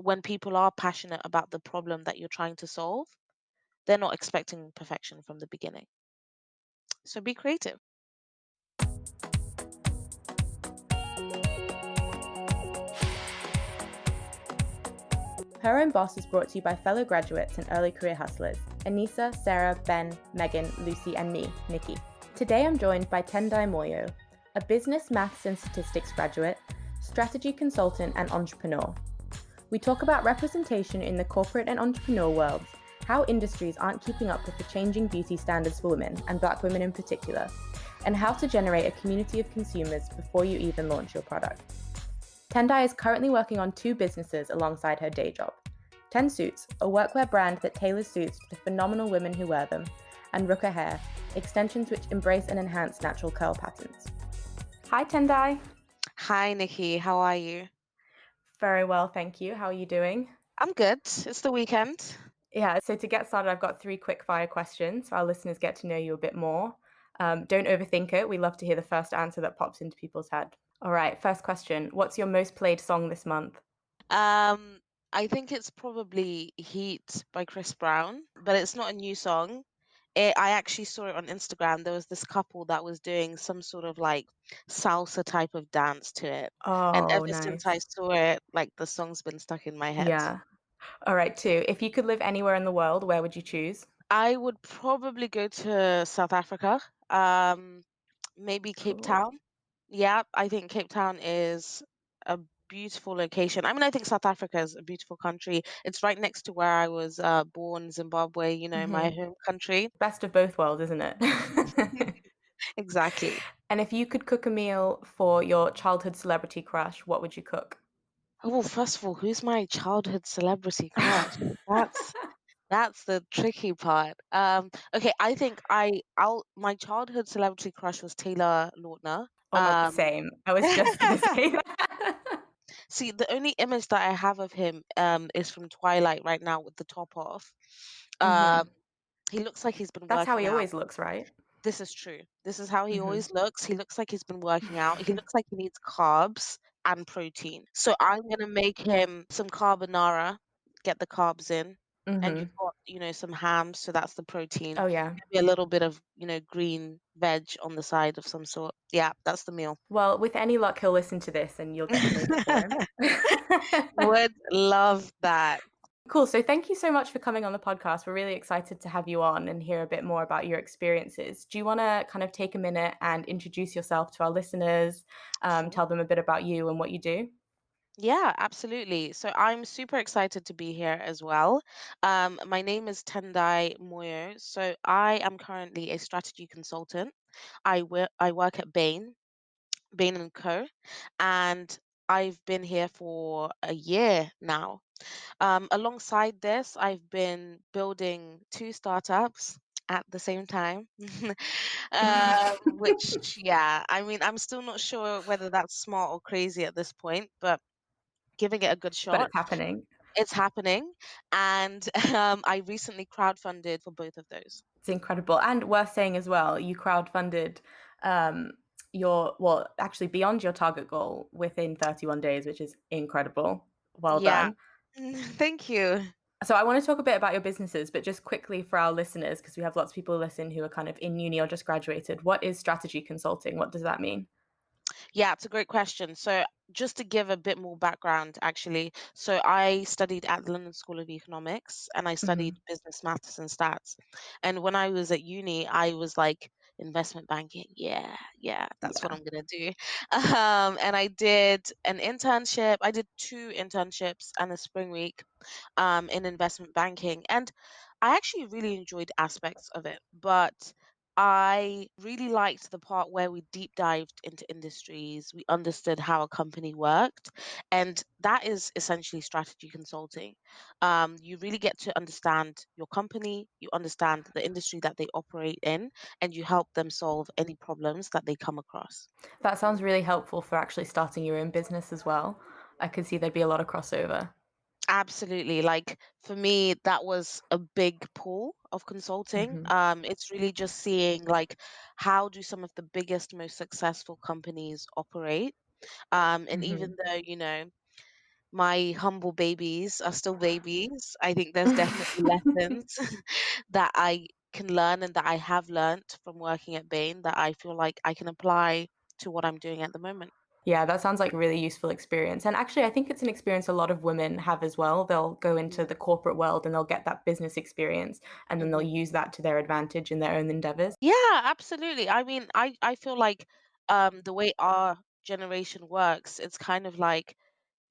When people are passionate about the problem that you're trying to solve, they're not expecting perfection from the beginning. So be creative. Her Own Boss is brought to you by fellow graduates and early career hustlers, Anissa, Sarah, Ben, Megan, Lucy, and me, Nikki. Today I'm joined by Tendai Moyo, a business, maths, and statistics graduate, strategy consultant, and entrepreneur. We talk about representation in the corporate and entrepreneur worlds, how industries aren't keeping up with the changing beauty standards for women, and Black women in particular, and how to generate a community of consumers before you even launch your product. Tendai is currently working on 2 businesses alongside her day job. 10 Suits, a workwear brand that tailors suits to the phenomenal women who wear them, and Ruka Hair, extensions which embrace and enhance natural curl patterns. Hi Tendai. Hi, Nikki. How are you? Very well, thank you. How are you doing? I'm good. It's the weekend. Yeah, so to get started, I've got 3 quick fire questions so our listeners get to know you a bit more. Don't overthink it. We love to hear the first answer that pops into people's head. All right, first question. What's your most played song this month? Um, I think it's probably Heat by Chris Brown, but it's not a new song. I actually saw it on Instagram. There was this couple that was doing some sort of like salsa type of dance to it. And Oh, ever since I nice. saw it, like the song's been stuck in my head. Yeah. All right, 2. If you could live anywhere in the world, where would you choose? I would probably go to South Africa, maybe Cape Cool. Town. Yeah, I think Cape Town is a beautiful location. I mean, I think South Africa is a beautiful country. It's right next to where I was born, Zimbabwe, my Hmm. home country. Best of both worlds, isn't it? Exactly. And if you could cook a meal for your childhood celebrity crush, what would you cook? Oh, well, first of all, who's my childhood celebrity crush? That's that's the tricky part. Okay, I think I'll my childhood celebrity crush was Taylor Lautner. Oh my, same. I was just gonna say that. See, the only image that I have of him is from Twilight right now with the top off. Um, Hmm. he looks like he's been That's how working he out. always looks, right? This is true. This is how he Hmm. always looks. He looks like he's been working out. He looks like he needs carbs and protein. So I'm gonna make him some carbonara, get the carbs in, and you've Hmm. got, some ham, so that's the protein. Oh yeah. Maybe a little bit of, green veg on the side of some sort. Yeah, that's the meal. Well, with any luck, he'll listen to this and you'll get to make it for him. Would love that. Cool. So thank you so much for coming on the podcast. We're really excited to have you on and hear a bit more about your experiences. Do you want to kind of take a minute and introduce yourself to our listeners, Sure. tell them a bit about you and what you do? Yeah, absolutely. So I'm super excited to be here as well. My name is Tendai Moyo. So I am currently a strategy consultant. I work at Bain and Co. And I've been here for a year now. Alongside this, I've been building 2 startups at the same time. Which, yeah, I mean, I'm still not sure whether that's smart or crazy at this point, but giving it a good But shot. it's happening. It's happening, and I recently crowdfunded for both of those. It's incredible. And worth saying as well, you crowdfunded um, well, actually beyond your target goal within 31 days, which is incredible. Well Yeah. done. Thank you. So I want to talk a bit about your businesses, but just quickly for our listeners, because we have lots of people who listen who are kind of in uni or just graduated. What is strategy consulting? What does that mean? Yeah, it's a great question. So, just to give a bit more background, actually, so I studied at the London School of Economics and I studied Hmm. business maths and stats. And when I was at uni, I was like, investment banking, yeah, yeah, that's what Yeah. I'm gonna do. And I did an internship. I did 2 internships and a spring week in investment banking. And I actually really enjoyed aspects of it, but I really liked the part where we deep dived into industries, we understood how a company worked, and that is essentially strategy consulting. You really get to understand your company, you understand the industry that they operate in, and you help them solve any problems that they come across. That sounds really helpful for actually starting your own business as well. I could see there'd be a lot of crossover. Absolutely. Like for me, that was a big pull of consulting. Hmm. It's really just seeing like how do some of the biggest, most successful companies operate. And even Hmm. though, my humble babies are still babies. I think there's definitely lessons that I can learn and that I have learnt from working at Bain that I feel like I can apply to what I'm doing at the moment. Yeah, that sounds like a really useful experience. And actually, I think it's an experience a lot of women have as well. They'll go into Mm. the corporate world and they'll get that business experience and then they'll Mhm. use that to their advantage in their own endeavors. Yeah, absolutely. I mean, I feel like the way our generation works, it's kind of like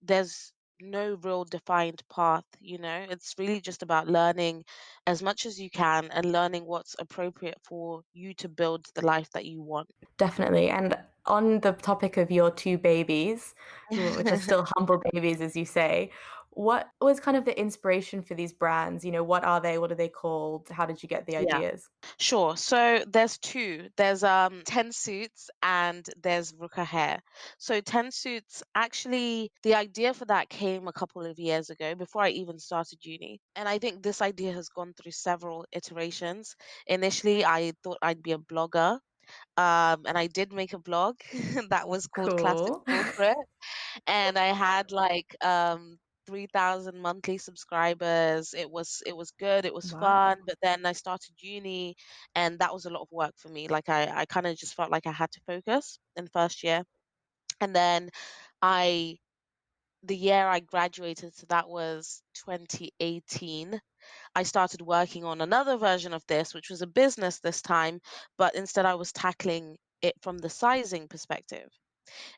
there's no real defined path, you know? It's really just about learning as much as you can and learning what's appropriate for you to build the life that you want. Definitely. And on the topic of your two babies, which are still humble babies, as you say, what was kind of the inspiration for these brands? What are they? What are they called? How did you get the Yeah. ideas? Sure. So there's two. There's 10 suits and there's Ruka hair. So 10 suits actually the idea for that came a couple of years ago before I even started uni. And I think this idea has gone through several iterations. Initially I thought I'd be a blogger. And I did make a blog that was called Classic Cool. Corporate and I had like 3,000 monthly subscribers. It was good, it was fun, Wow. but then I started uni and that was a lot of work for me. Like I kind of just felt like I had to focus in first year. And then I the year I graduated, so that was 2018, I started working on another version of this, which was a business this time, but instead I was tackling it from the sizing perspective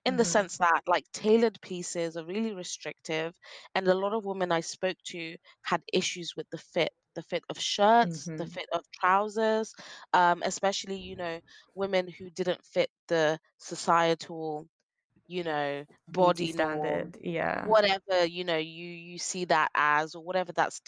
in the Hmm. sense that like tailored pieces are really restrictive and a lot of women I spoke to had issues with the fit of shirts, the Hmm. fit of trousers, especially women who didn't fit the societal Beauty body norm, standard. Yeah. whatever you see that as, or whatever that's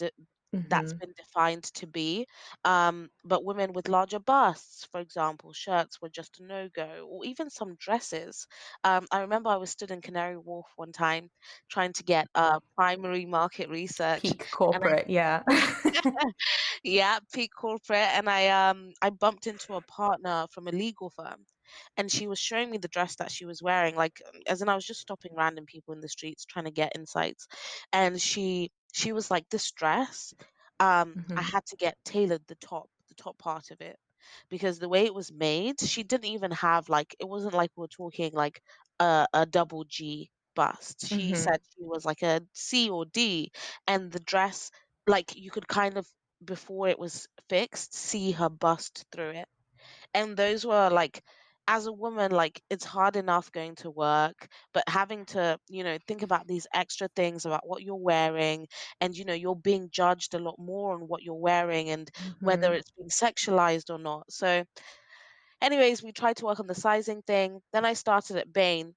Hmm. been defined to be. But women with larger busts, for example, shirts were just a no-go, or even some dresses. I remember I was stood in Canary Wharf one time trying to get primary market research, Peak and I corporate. Yeah. yeah, peak corporate, and I bumped into a partner from a legal firm, and she was showing me the dress that she was wearing, like as in I was just stopping random people in the streets trying to get insights, and she was like, "This dress, I Hmm. had to get tailored the top part of it, because the way it was made, she didn't even have like it wasn't like we're talking like a double G bust. She Hmm. said she was like a C or D, and the dress like you could kind of before it was fixed see her bust through it, and those were like as a woman like it's hard enough going to work, but having to think about these extra things about what you're wearing, and you're being judged a lot more on what you're wearing and whether Hmm. it's being sexualized or not. So anyways, we tried to work on the sizing thing, then I started at Bain,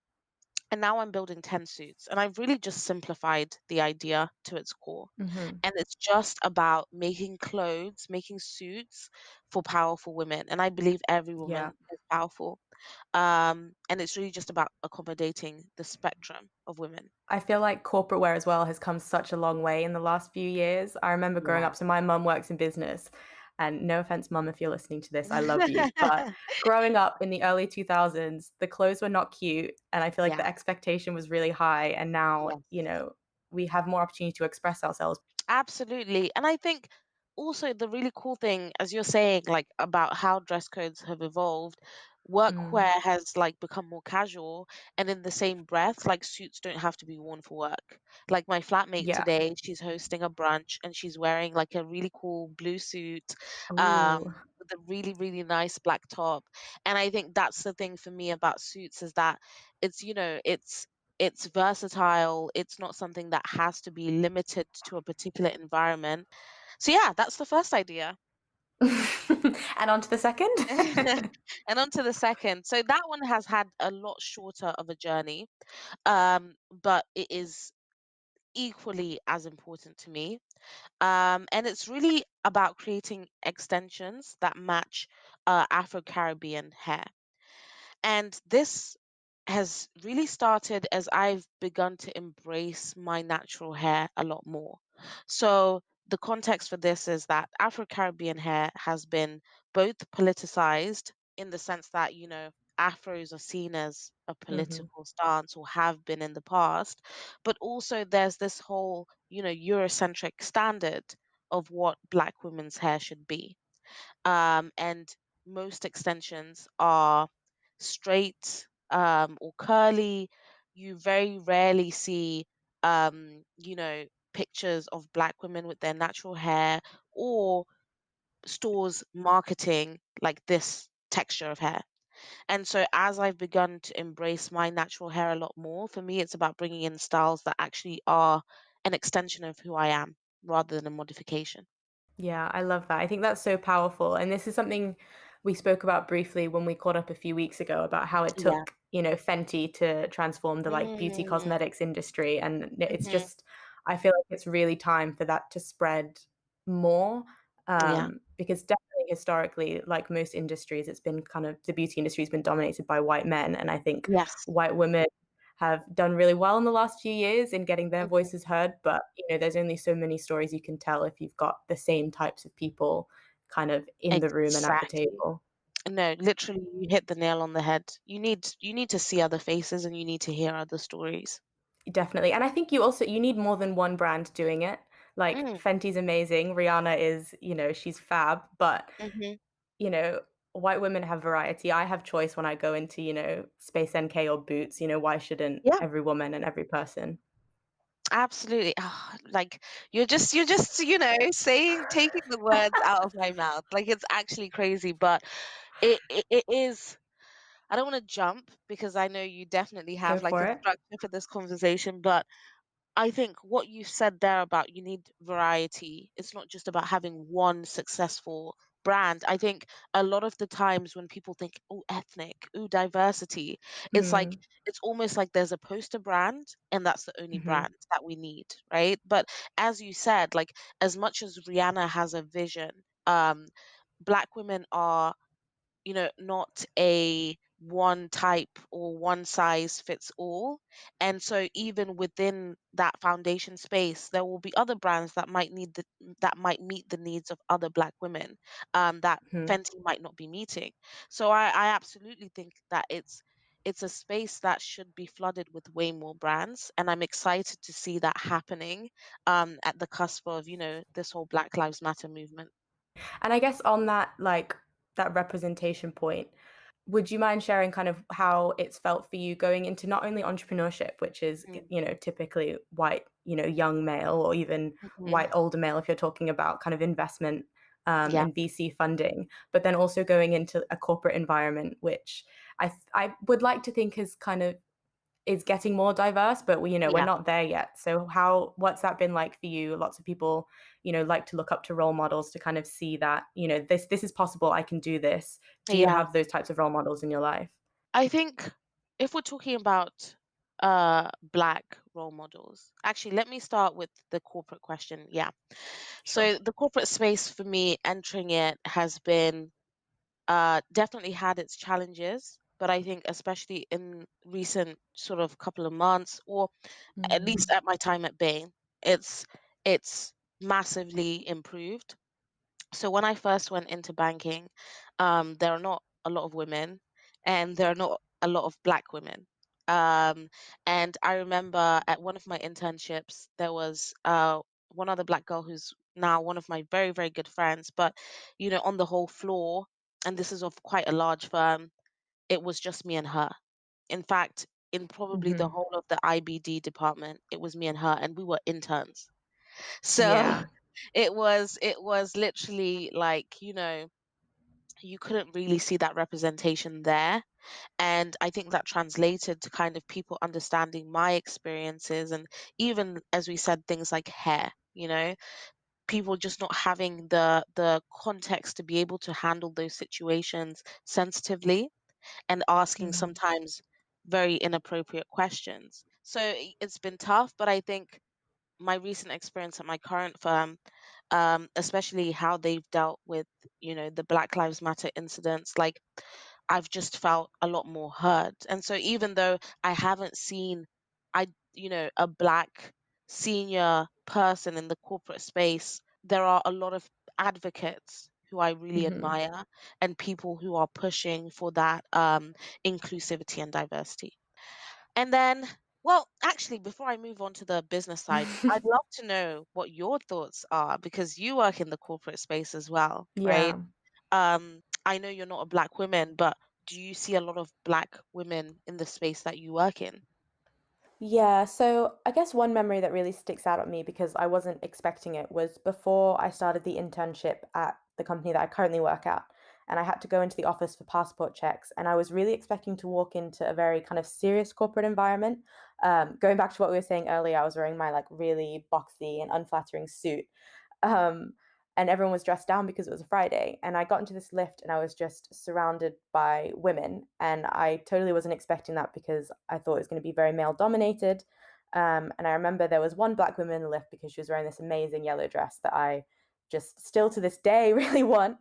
and now I'm building 10 suits, and I've really just simplified the idea to its core. Hmm. And it's just about making clothes, making suits for powerful women. And I believe every Yeah. woman is powerful. And it's really just about accommodating the spectrum of women. I feel like corporate wear as well has come such a long way in the last few years. I remember growing Yeah. up, so my mum works in business, and no offense, mum, if you're listening to this, I love you. But growing up in the early 2000s, the clothes were not cute, and I feel like Yeah. the expectation was really high. And now, Yes. we have more opportunity to express ourselves. Absolutely. And I think also the really cool thing, as you're saying, like about how dress codes have evolved, Mm, workwear has like become more casual, and in the same breath, like suits don't have to be worn for work. Like my flatmate yeah. today, she's hosting a brunch and she's wearing like a really cool blue suit, Ooh. with a really, really nice black top. And I think that's the thing for me about suits is that it's versatile. It's not something that has to be limited to a particular environment. So yeah, that's the first idea. And on to the second. And on to the second. So that one has had a lot shorter of a journey, but it is equally as important to me. And it's really about creating extensions that match Afro-Caribbean hair. And this has really started as I've begun to embrace my natural hair a lot more. So, the context for this is that Afro Caribbean hair has been both politicized in the sense that, afros are seen as a Hmm. political stance or have been in the past, but also there's this whole, Eurocentric standard of what Black women's hair should be. And most extensions are straight or curly. You very rarely see, pictures of Black women with their natural hair or stores marketing like this texture of hair. And so as I've begun to embrace my natural hair a lot more, for me, it's about bringing in styles that actually are an extension of who I am rather than a modification. Yeah, I love that. I think that's so powerful. And this is something we spoke about briefly when we caught up a few weeks ago about how it Yeah. took, Fenty to transform the like beauty Mm, cosmetics industry. And it's hmm. just, I feel like it's really time for that to spread more. Yeah. Because definitely historically, like most industries, it's been kind of the beauty industry has been dominated by white men. And I think Yes. white women have done really well in the last few years in getting their Mhm. voices heard. But, there's only so many stories you can tell if you've got the same types of people kind of in the room and at the Exactly. table. No, literally, you hit the nail on the head. You need to see other faces and you need to hear other stories. Definitely. And I think you need more than one brand doing it. Like Mm, Fenty's amazing, Rihanna is, she's fab, but, mhm. you know, white women have variety. I have choice when I go into, Space NK or Boots, why shouldn't Yeah, every woman and every person? absolutely. Ah, like you're just, saying taking the words out of my mouth. Like it's actually crazy, but it is. I don't want to jump because I know you definitely Go have like for a it. structure for this conversation, but I think what you said there about you need variety, it's not just about having one successful brand. I think a lot of the times when people think, oh, ethnic, oh, diversity, it's like, Mm, it's almost like there's a poster brand and that's the only mhm, brand that we need, right? But as you said, like, as much as Rihanna has a vision, Black women are, not a one type or one size fits all. And so even within that foundation space, there will be other brands that might meet the needs of other Black women, that mhm. Fenty might not be meeting. So I absolutely think that it's a space that should be flooded with way more brands, and I'm excited to see that happening at the cusp of, this whole Black Lives Matter movement. And I guess on that, like, that representation point, would you mind sharing kind of how it's felt for you going into not only entrepreneurship, which is, Mm. typically white, young male or even Mhm. white older male if you're talking about kind of investment, Yeah, and VC funding, but then also going into a corporate environment, which I would like to think is kind of is getting more diverse, but we're yeah. not there yet. So what's that been like for you? Lots of people, like to look up to role models to kind of see that, this is possible, I can do this. Do you Yeah. have those types of role models in your life? I think if we're talking about Black role models, actually, let me start with the corporate question. Yeah. Sure. So the corporate space for me entering it has been definitely had its challenges, but I think especially in recent sort of couple of months, or at least Mm, at my time at Bain, it's it's massively improved. So when I first went into banking, there are not a lot of women, and there are not a lot of Black women. Um, and I remember at one of my internships, there was one other Black girl who's now one of my very, very good friends. But on the whole floor, and this is of quite a large firm, it was just me and her. In fact, in probably the mhm. whole of the IBD department, it was me and her, and we were interns. So Yeah. it was literally like, you couldn't really see that representation there. And I think that translated to kind of people understanding my experiences, and even as we said, things like hair, people just not having the context to be able to handle those situations sensitively and asking Mm, sometimes very inappropriate questions. So it's been tough, but I think my recent experience at my current firm, especially how they've dealt with, the Black Lives Matter incidents, like I've just felt a lot more heard. And so even though I haven't seen, a Black senior person in the corporate space, there are a lot of advocates who I really Mhm. admire and people who are pushing for that inclusivity and diversity. And then, well, actually, before I move on to the business side, I'd love to know what your thoughts are because you work in the corporate space as well, right? Yeah. I know you're not a black woman, but do you see a lot of black women in the space that you work in? Yeah, so I guess one memory that really sticks out at me because I wasn't expecting it was before I started the internship at the company that I currently work at. And I had to go into the office for passport checks. And I was really expecting to walk into a very kind of serious corporate environment. Going back to what we were saying earlier, I was wearing my like really boxy and unflattering suit. Um, and everyone was dressed down because it was a Friday. And I got into this lift and I was just surrounded by women. And I totally wasn't expecting that because I thought it was going to be very male dominated. And I remember there was one black woman in the lift because she was wearing this amazing yellow dress that I just still to this day really want.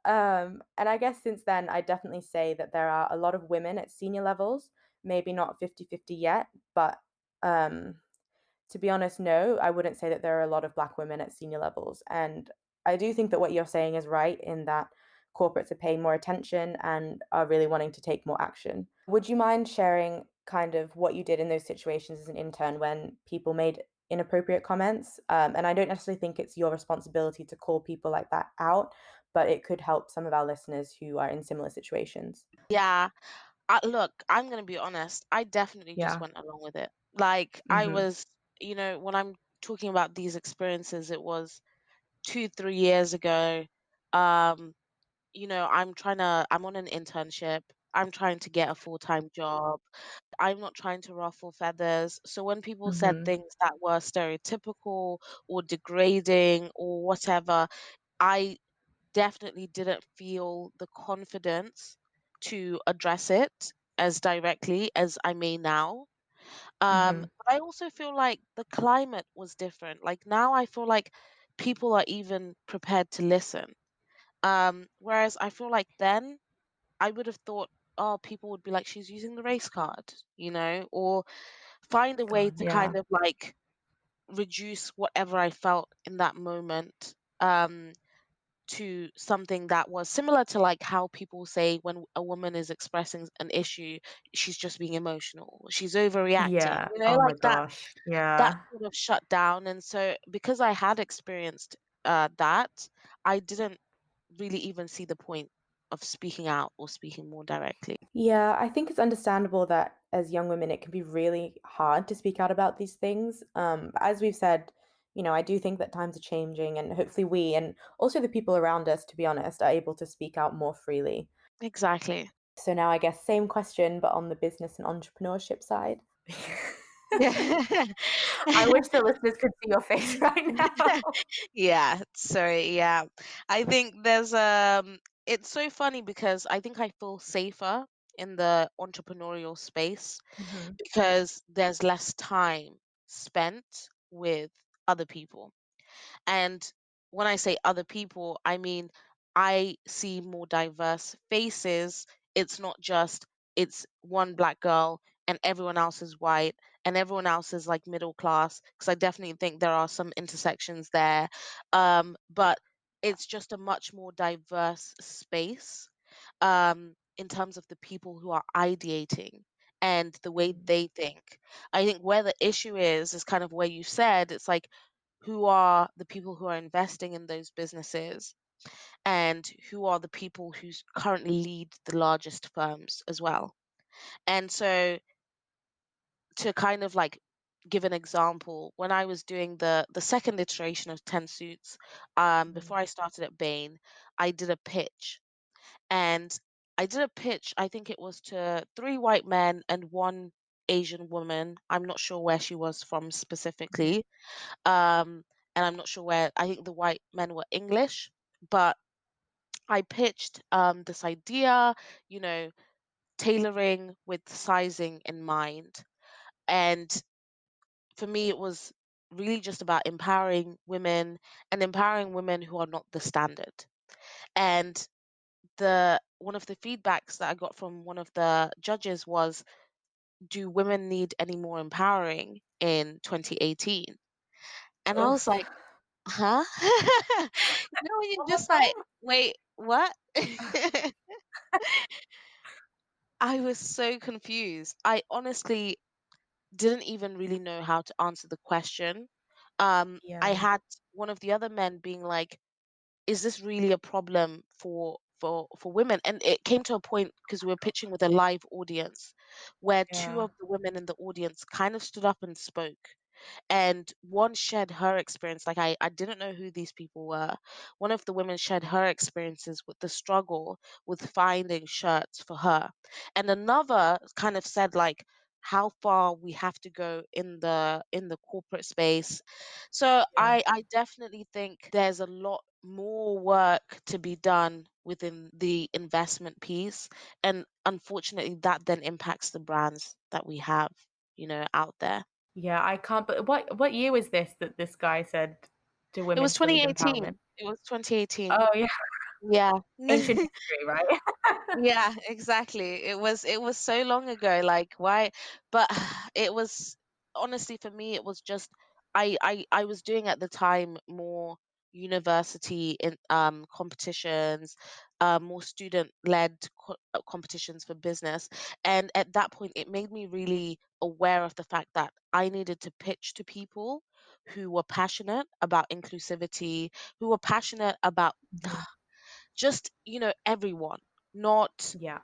And I guess since then, I definitely say that there are a lot of women at senior levels, maybe not 50-50 yet, but um, to be honest, no, I wouldn't say that there are a lot of black women at senior levels. And I do think that what you're saying is right in that corporates are paying more attention and are really wanting to take more action. Would you mind sharing kind of what you did in those situations as an intern when people made inappropriate comments? And I don't necessarily think it's your responsibility to call people like that out, but it could help some of our listeners who are in similar situations. Yeah, look, I'm gonna be honest. I definitely just Yeah. went along with it. Like I Mm-hmm. was, when I'm talking about these experiences, it was 2, 3 years ago. Um, I'm on an internship. I'm trying to get a full-time job. I'm not trying to ruffle feathers. So when people said Mm-hmm. things that were stereotypical or degrading or whatever, I definitely didn't feel the confidence to address it as directly as I may now. Mm-hmm. But I also feel like the climate was different. Like now I feel like people are even prepared to listen. Whereas I feel like then I would have thought, oh, people would be like, she's using the race card, or find a way God, to yeah. kind of like reduce whatever I felt in that moment. To something that was similar to like how people say when a woman is expressing an issue, she's just being emotional, she's overreacting, Yeah. Oh my like that gosh. that Yeah. sort of shut down. And so because I had experienced that, I didn't really even see the point of speaking out or speaking more directly. Yeah, I think it's understandable that as young women, it can be really hard to speak out about these things. But as we've said, I do think that times are changing, and hopefully we and also the people around us, to be honest, are able to speak out more freely. Exactly. So now I guess same question, but on the business and entrepreneurship side. Yeah. I wish the listeners could see your face right now. Yeah, sorry, yeah. I think it's so funny because I think I feel safer in the entrepreneurial space Mhm, because there's less time spent with other people. And when I say other people, I mean I see more diverse faces. It's not just it's one black girl and everyone else is white and everyone else is like middle class because I definitely think there are some intersections there. But it's just a much more diverse space in terms of the people who are ideating and the way mhm, they think. I think where the issue is kind of where you said it's like who are the people who are investing in those businesses and who are the people who currently lead the largest firms as well. And so to kind of like give an example, when I was doing the second iteration of 10 Suits, mhm, before I started at Bain, I did a pitch. And I did a pitch, I think it was to three white men and one Asian woman. I'm not sure where she was from mhm. specifically. Um, and I'm not sure where, I think the white men were English, but I pitched this idea, you know, tailoring with sizing in mind. And for me, it was really just about empowering women and empowering women who are not the standard. And the one of the feedbacks that I got from one of the judges was, do women need any more empowering in 2018? And I was Oof. like, Huh? When you're One more just like, time? "Wait, what?" I was so confused. I honestly didn't even really know how to answer the question. I Yeah, had one of the other men being like, is this really a problem for women? And it came to a point because we were pitching with a live audience where two yeah. of the women in the audience kind of stood up and spoke, and one shared her experience. Like, I didn't know who these people were. One of the women shared her experiences with the struggle with finding shirts for her, and another kind of said like how far we have to go in the corporate space. So Yeah. I definitely think there's a lot more work to be done within the investment piece, and unfortunately that then impacts the brands that we have, out there. Yeah, I can't but what year was this that this guy said to It women was to believe empowerment? 2018. It was 2018. Oh, yeah, Yeah. ancient history, right? Yeah, exactly. It was so long ago, like, why? But it was honestly for me, it was just I was doing at the time more university in competitions, more student-led competitions for business. And at that point, it made me really aware of the fact that I needed to pitch to people who were passionate about inclusivity, who were passionate about Mhm. just, everyone, not Yeah.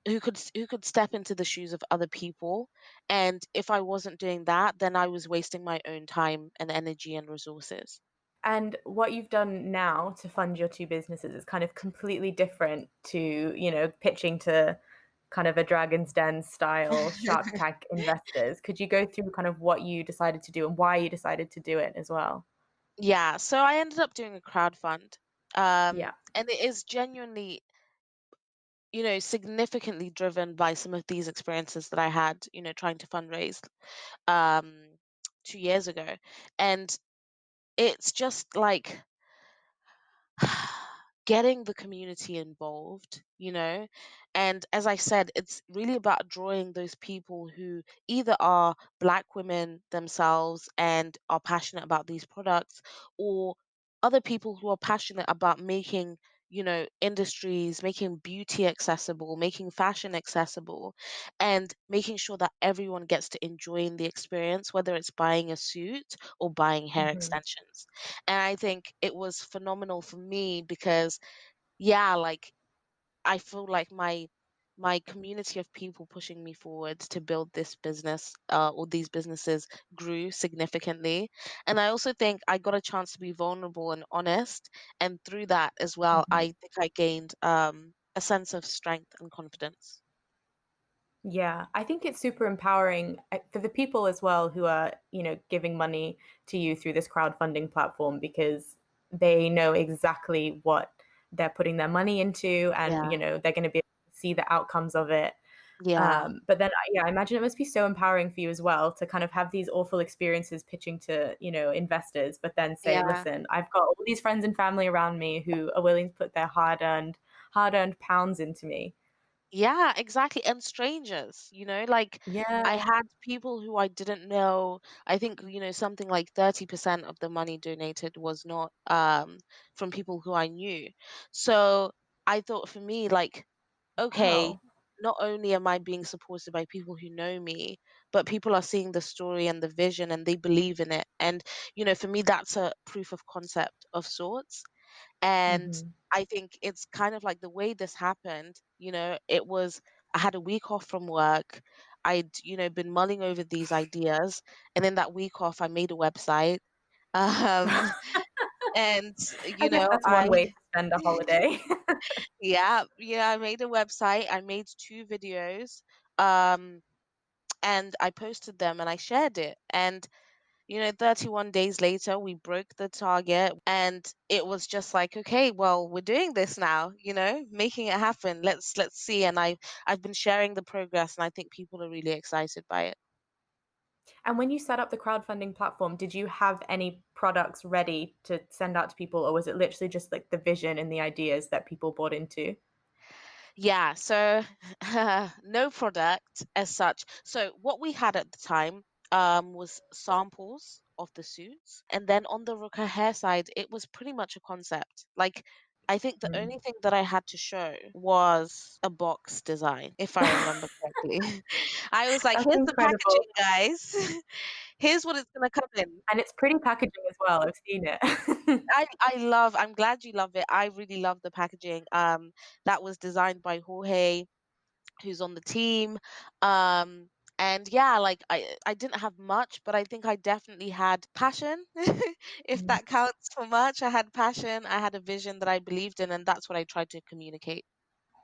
who could step into the shoes of other people. And if I wasn't doing that, then I was wasting my own time and energy and resources. And what you've done now to fund your 2 businesses is kind of completely different to, pitching to kind of a Dragon's Den style Shark Tank investors. Could you go through kind of what you decided to do and why you decided to do it as well? Yeah, so I ended up doing a crowdfund. Yeah. And it is genuinely, significantly driven by some of these experiences that I had, trying to fundraise um 2 years ago. And it's just like getting the community involved, and as I said, it's really about drawing those people who either are Black women themselves and are passionate about these products, or other people who are passionate about making, industries, making beauty accessible, making fashion accessible, and making sure that everyone gets to enjoy the experience, whether it's buying a suit or buying hair Mhm. extensions. And I think it was phenomenal for me because, yeah, like, I feel like my community of people pushing me forward to build this business, or these businesses, grew significantly. And I also think I got a chance to be vulnerable and honest. And through that as well, I Mhm. think I gained a sense of strength and confidence. Yeah, I think it's super empowering for the people as well who are, giving money to you through this crowdfunding platform because they know exactly what they're putting their money into and, Yeah. they're going to be able to see the outcomes of it. Yeah. But then, yeah, I imagine it must be so empowering for you as well to kind of have these awful experiences pitching to, investors, but then say, Yeah. listen, I've got all these friends and family around me who are willing to put their hard-earned pounds into me. Yeah, exactly. And strangers, like, Yeah. I had people who I didn't know. I think, something like 30% of the money donated was not from people who I knew. So I thought for me, like, okay, Wow. not only am I being supported by people who know me, but people are seeing the story and the vision and they believe in it. And, for me, that's a proof of concept of sorts. And Mhm. I think it's kind of like the way this happened, I had a week off from work. I'd, been mulling over these ideas. And in that week off, I made a website. Um, and, I guess that's one way to spend a holiday. yeah, yeah, I made a website. I made two videos. Um, and I posted them and I shared it. And 31 days later, we broke the target, and it was just like, okay, well, we're doing this now, making it happen. Let's see. And I've been sharing the progress, and I think people are really excited by it. And when you set up the crowdfunding platform, did you have any products ready to send out to people, or was it literally just like the vision and the ideas that people bought into? Yeah, so no product as such. So what we had at the time was samples. of the suits. And then on the Ruka hair side, it was pretty much a concept. Like, I think the Mm. only thing that I had to show was a box design, if I remember correctly. I was like, That's here's the incredible. packaging, guys. Here's what it's gonna come in. And it's pretty packaging as well. I've seen it. I'm glad you love it. I really love the packaging. That was designed by Jorge, who's on the team. Um, and yeah, like I didn't have much, but I think I definitely had passion. If Mm. that counts for much, I had passion. I had a vision that I believed in, and that's what I tried to communicate.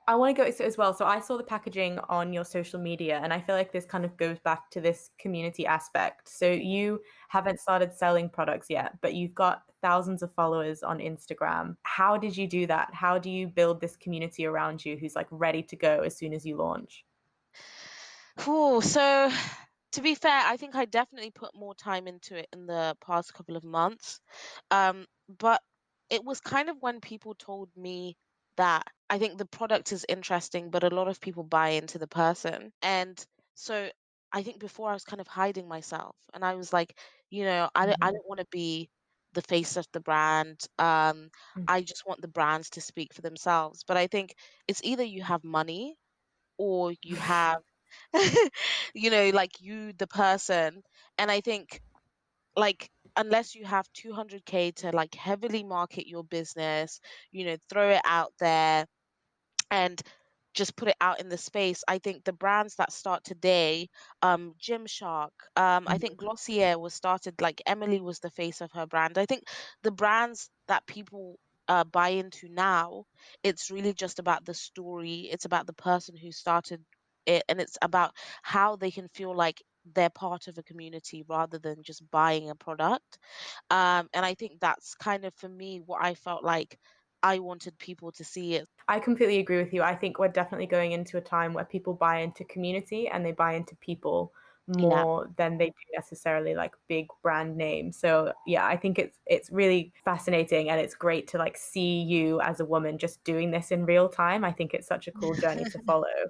I want to go so as well. So I saw the packaging on your social media, and I feel like this kind of goes back to this community aspect. So you haven't started selling products yet, but you've got thousands of followers on Instagram. How did you do that? How do you build this community around you who's like ready to go as soon as you launch? Cool. So, to be fair, I think I definitely put more time into it in the past couple of months. But it was kind of when people told me that I think the product is interesting, but a lot of people buy into the person. And so I think before I was kind of hiding myself, and I was like, I Mhm. don't want to be the face of the brand. Mm. I just want the brands to speak for themselves. But I think it's either you have money or you have like you, the person. And I think, like, unless you have 200K to like heavily market your business, throw it out there and just put it out in the space. I think the brands that start today, Gymshark, I think Mhm. Glossier was started, like Emily was the face of her brand. I think the brands that people buy into now, it's really just about the story. It's about the person who started it, and it's about how they can feel like they're part of a community rather than just buying a product. And I think that's kind of for me what I felt like I wanted people to see it. I completely agree with you. I think we're definitely going into a time where people buy into community and they buy into people Yeah. more than they do necessarily like big brand names. So yeah, I think it's really fascinating and it's great to like see you as a woman just doing this in real time. I think it's such a cool journey to follow.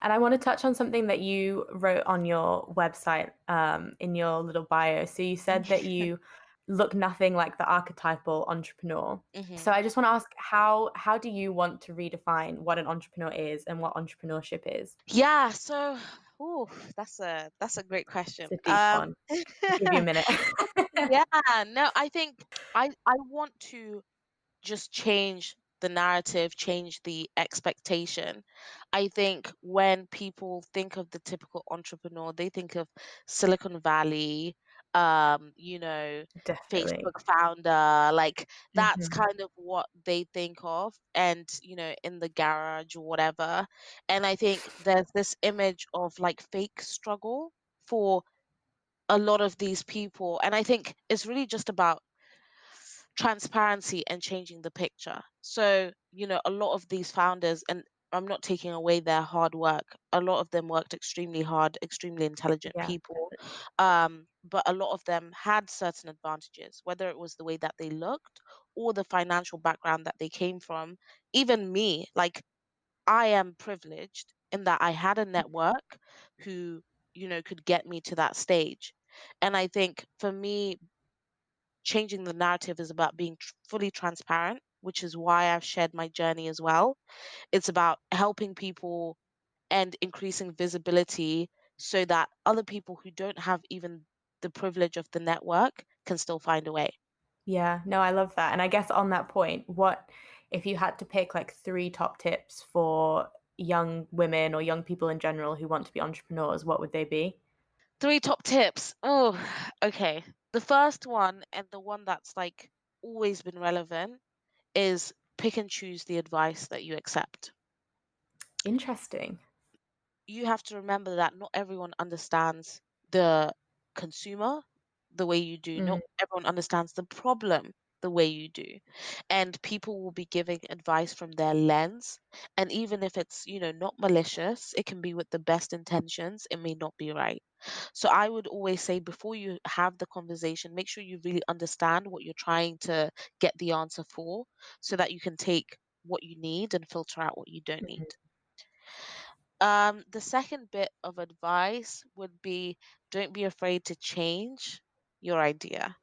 And I want to touch on something that you wrote on your website in your little bio. So you said that you look nothing like the archetypal entrepreneur. So Hmm. I just want to ask how do you want to redefine what an entrepreneur is and what entrepreneurship is? Yeah, so ooh, that's a great It's question. a deep one. I'll give you a minute. Yeah, no, I think I want to just change the narrative, change the expectation. I think when people think of the typical entrepreneur, they think of Silicon Valley, Definitely. Facebook founder, like that's Mhm. kind of what they think of, and in the garage or whatever. And I think there's this image of like fake struggle for a lot of these people. And I think it's really just about transparency and changing the picture. So, a lot of these founders, and I'm not taking away their hard work, a lot of them worked extremely hard, extremely intelligent Yeah. people. But a lot of them had certain advantages, whether it was the way that they looked or the financial background that they came from. Even me, like, I am privileged in that I had a network who, could get me to that stage. And I think for me, changing the narrative is about being fully transparent, which is why I've shared my journey as well. It's about helping people and increasing visibility so that other people who don't have even the privilege of the network can still find a way. Yeah, no, I love that. And I guess on that point, what if you had to pick like three top tips for young women or young people in general who want to be entrepreneurs, what would they be? Three top tips. Oh, okay. The first one, and the one that's like always been relevant, is pick and choose the advice that you accept. Interesting. You have to remember that not everyone understands the consumer the way you do. Mm, Not everyone understands the problem the way you do. And people will be giving advice from their lens. And even if it's, not malicious, it can be with the best intentions, it may not be right. So I would always say before you have the conversation, make sure you really understand what you're trying to get the answer for so that you can take what you need and filter out what you don't need. mm. The second bit of advice would be don't be afraid to change. your idea.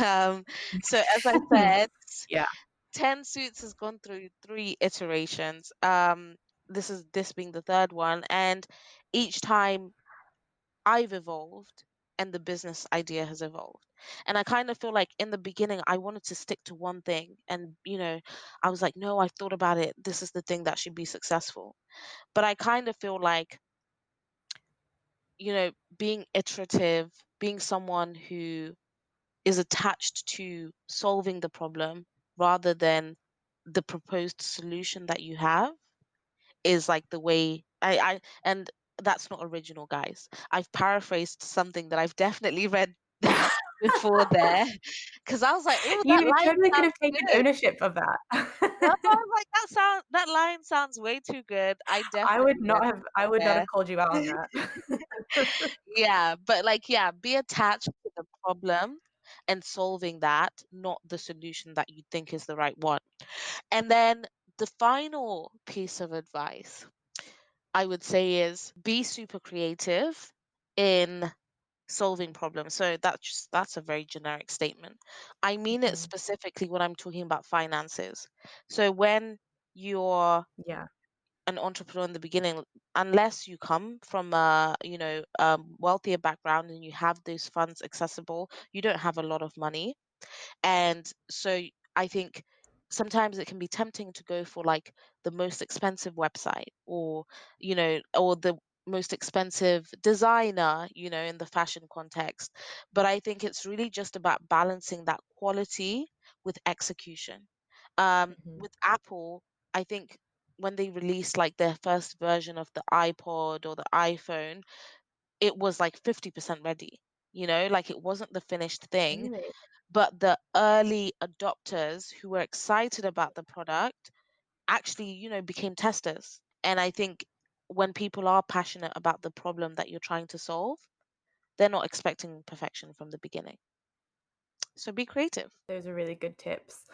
Um, so as I said, Yeah. 10 Suits has gone through 3 iterations. This being the third one, and each time I've evolved and the business idea has evolved. And I kind of feel like in the beginning I wanted to stick to one thing, and I was like, no, I've thought about it. This is the thing that should be successful. But I kind of feel like, being iterative, being someone who is attached to solving the problem rather than the proposed solution that you have is like the way and that's not original, guys. I've paraphrased something that I've definitely read before there because I was like, oh, that You line totally could sounds have taken good. ownership of No, I that. was like, that line sounds way too good. I definitely read I would not there. have called you out on that. Yeah, but like, yeah, be attached to the problem and solving that, not the solution that you think is the right one. And then the final piece of advice I would say is be super creative in solving problems. So that's a very generic statement. I mean it Mhm. specifically when I'm talking about finances. So when you're Yeah. an entrepreneur in the beginning, unless you come from a wealthier background and you have those funds accessible, you don't have a lot of money. And so I think sometimes it can be tempting to go for like the most expensive website, or the most expensive designer, in the fashion context. But I think it's really just about balancing that quality with execution. Mhm. With Apple, I think when they released like their first version of the iPod or the iPhone, it was like 50% ready. Like it wasn't the finished thing, Really? but the early adopters who were excited about the product actually, became testers. And I think when people are passionate about the problem that you're trying to solve, they're not expecting perfection from the beginning. So be creative. Those are really good tips.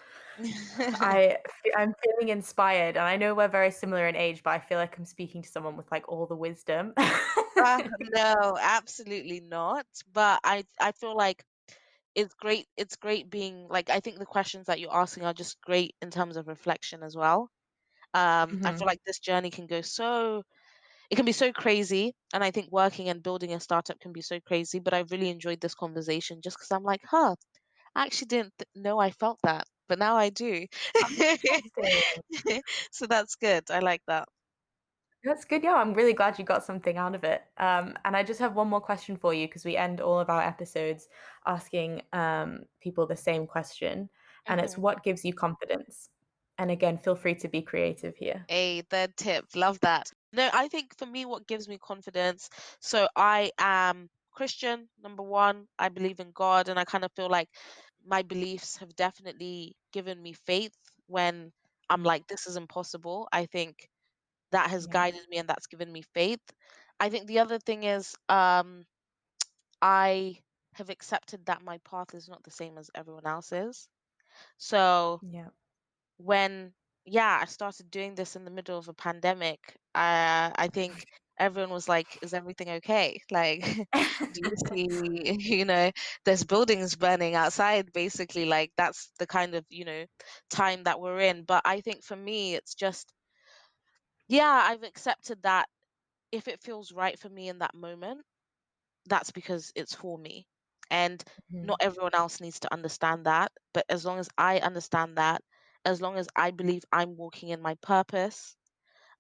I'm feeling inspired, and I know we're very similar in age, but I feel like I'm speaking to someone with, like, all the wisdom. No, absolutely not. But I feel like it's great. It's great being like, I think the questions that you're asking are just great in terms of reflection as well. I Mhm. feel like this journey can go so it can be so crazy, and I think working and building a startup can be so crazy, but I really enjoyed this conversation just because I'm like, huh, I actually didn't know I felt that, but now I do. Oh, interesting. So that's good. I like that. That's good, yeah, I'm really glad you got something out of it. And I just have one more question for you because we end all of our episodes asking, people the same question, and it's Hmm. what gives you confidence? And again, feel free to be creative here. A third tip. Love that. No, I think for me, what gives me confidence, so I am Christian, number one. I believe in God, and I kind of feel like my beliefs have definitely given me faith when I'm Mm, like, this is impossible. I think that has yeah, guided me and that's given me faith. I think the other thing is, I have accepted that my path is not the same as everyone else's. So yeah. when, yeah, I started doing this in the middle of a pandemic, I think everyone was like, is everything okay? Like, do you see, there's buildings burning outside, basically, like that's the kind of, time that we're in. But I think for me, it's just, yeah, I've accepted that if it feels right for me in that moment, that's because it's for me. And not Mhm, everyone else needs to understand that. But as long as I understand that, as long as I believe I'm walking in my purpose,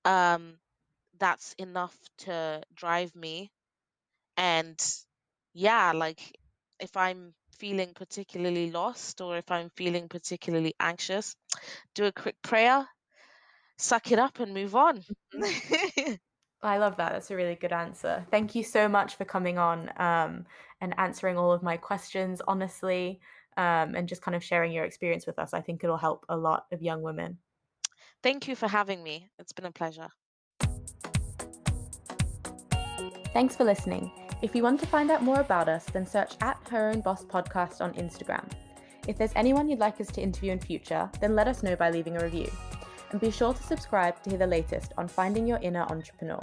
um, that's enough to drive me. And yeah, like if I'm feeling particularly lost or if I'm feeling particularly anxious, do a quick prayer, suck it up and move on. mhm. I love that. That's a really good answer. Thank you so much for coming on, and answering all of my questions honestly, and just kind of sharing your experience with us. I think it'll help a lot of young women. Thank you for having me. It's been a pleasure. Thanks for listening. If you want to find out more about us, then search at Her Own Boss Podcast on Instagram. If there's anyone you'd like us to interview in future, then let us know by leaving a review. And be sure to subscribe to hear the latest on finding your inner entrepreneur.